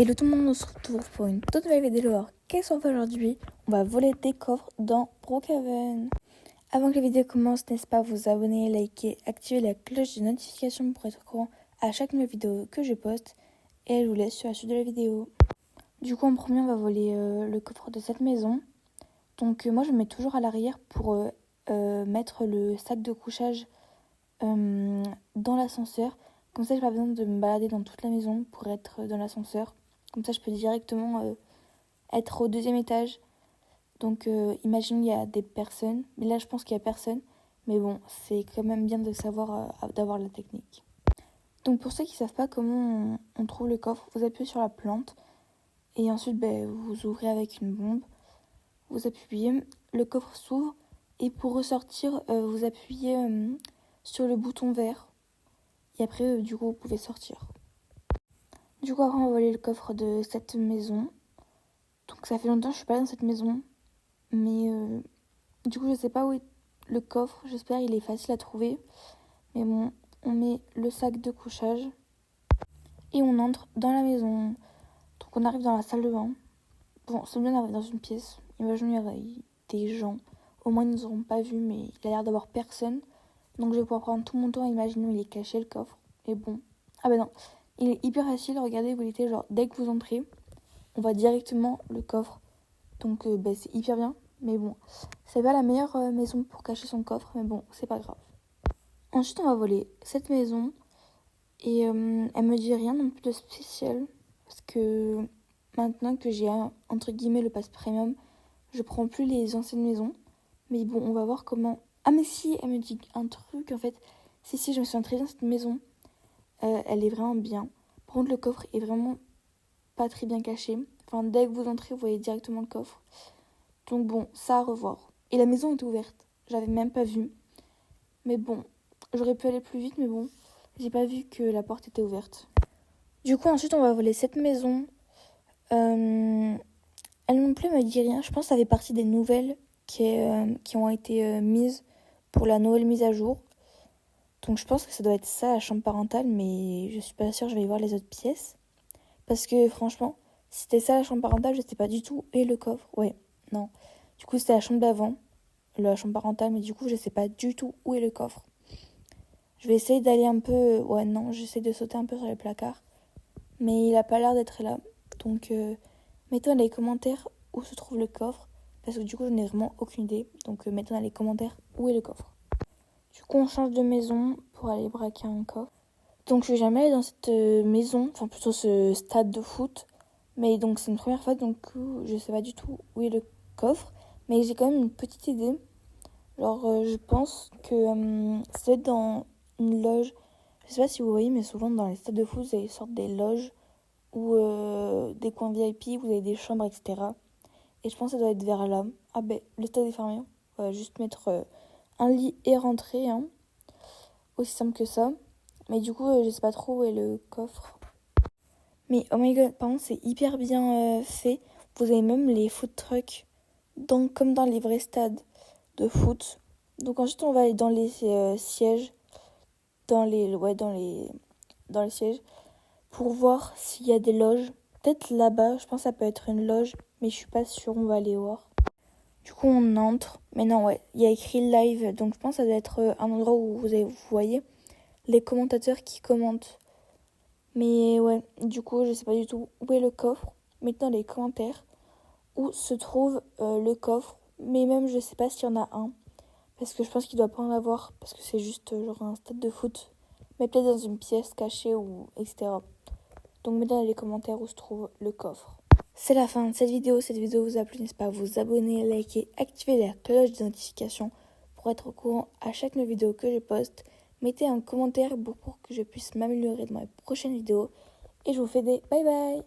Hello tout le monde, on se retrouve pour une toute nouvelle vidéo. Alors, qu'est-ce qu'on fait aujourd'hui? On va voler des coffres dans Brookhaven. Avant que la vidéo commence, n'est-ce pas, vous abonner, liker, activer la cloche de notification pour être au courant à chaque nouvelle vidéo que je poste. Et je vous laisse sur la suite de la vidéo. Du coup, en premier, on va voler le coffre de cette maison. Donc, moi, je me mets toujours à l'arrière pour mettre le sac de couchage dans l'ascenseur. Comme ça, j'ai pas besoin de me balader dans toute la maison pour être dans l'ascenseur. Comme ça, je peux directement être au deuxième étage. Donc, imaginez, il y a des personnes. Mais là, je pense qu'il y a personne. Mais bon, c'est quand même bien de savoir, d'avoir la technique. Donc, pour ceux qui ne savent pas comment on trouve le coffre, vous appuyez sur la plante. Et ensuite, vous ouvrez avec une bombe. Vous appuyez, le coffre s'ouvre. Et pour ressortir, vous appuyez sur le bouton vert. Et après, du coup, vous pouvez sortir. Du coup, après, on va voler le coffre de cette maison. Donc, ça fait longtemps que je suis pas dans cette maison. Mais du coup, je sais pas où est le coffre. J'espère qu'il est facile à trouver. Mais bon, on met le sac de couchage. Et on entre dans la maison. Donc, on arrive dans la salle de bain. Bon, c'est bien d'arriver dans une pièce. Imaginez, il y aurait des gens. Au moins, ils ne nous auront pas vus, mais il a l'air d'avoir personne. Donc, je vais pouvoir prendre tout mon temps à imaginer où il est caché, le coffre. Et bon. Ah non. Il est hyper facile. Regardez où il était. Genre, dès que vous entrez, on voit directement le coffre. Donc, c'est hyper bien. Mais bon, c'est pas la meilleure maison pour cacher son coffre. Mais bon, c'est pas grave. Ensuite, on va voler cette maison. Et elle me dit rien non plus de spécial. Parce que maintenant que j'ai, entre guillemets, le pass premium, je prends plus les anciennes maisons. Mais bon, on va voir comment... Ah mais si, elle me dit un truc en fait. Si, je me souviens très bien de cette maison. Elle est vraiment bien. Par contre, le coffre est vraiment pas très bien caché. Enfin, dès que vous entrez, vous voyez directement le coffre. Donc bon, ça à revoir. Et la maison est ouverte. J'avais même pas vu. Mais bon, j'aurais pu aller plus vite, mais bon, j'ai pas vu que la porte était ouverte. Du coup, ensuite, on va voler cette maison. Elle non plus me dit rien. Je pense que ça fait partie des nouvelles qui ont été mises pour la nouvelle mise à jour. Donc je pense que ça doit être ça, la chambre parentale, mais je suis pas sûre, je vais aller voir les autres pièces. Parce que franchement, si c'était ça la chambre parentale, je sais pas du tout. Et le coffre, ouais, non. Du coup, c'était la chambre d'avant, la chambre parentale, mais du coup, je sais pas du tout où est le coffre. Je vais essayer d'aller un peu... Ouais, non, j'essaie de sauter un peu sur les placards. Mais il a pas l'air d'être là. Donc, mettez dans les commentaires où se trouve le coffre. Parce que du coup, je n'ai vraiment aucune idée. Donc, mettez dans les commentaires où est le coffre. Du coup, on change de maison pour aller braquer un coffre. Donc, je suis jamais allée dans cette maison. Enfin, plutôt ce stade de foot. Mais donc, c'est une première fois. Donc, je sais pas du tout où est le coffre. Mais j'ai quand même une petite idée. Alors, je pense que ça doit être dans une loge. Je sais pas si vous voyez, mais souvent dans les stades de foot, vous avez une sorte des loges ou des coins VIP, vous avez des chambres, etc. Et je pense que ça doit être vers là. Ah le stade est fermé. On va juste mettre un lit et rentrer. Hein. Aussi simple que ça. Mais du coup, je sais pas trop où est le coffre. Mais oh my god, par contre, c'est hyper bien fait. Vous avez même les food trucks comme dans les vrais stades de foot. Donc ensuite, on va aller dans les sièges. Dans les sièges. Pour voir s'il y a des loges. Peut-être là-bas, je pense que ça peut être une loge, mais je suis pas sûre, on va aller voir. Du coup, on entre. Mais non, ouais, il y a écrit live, donc je pense que ça doit être un endroit où vous voyez les commentateurs qui commentent. Mais ouais, du coup, je sais pas du tout où est le coffre. Mettez dans les commentaires où se trouve le coffre. Mais même, je sais pas s'il y en a un. Parce que je pense qu'il doit pas en avoir, parce que c'est juste genre un stade de foot. Mais peut-être dans une pièce cachée ou etc. Donc mettez dans les commentaires où se trouve le coffre. C'est la fin de cette vidéo. Cette vidéo vous a plu, n'est-ce pas? Vous abonner, liker, activer la cloche de notification pour être au courant à chaque nouvelle vidéo que je poste. Mettez un commentaire pour que je puisse m'améliorer dans mes prochaines vidéos. Et je vous fais des bye bye.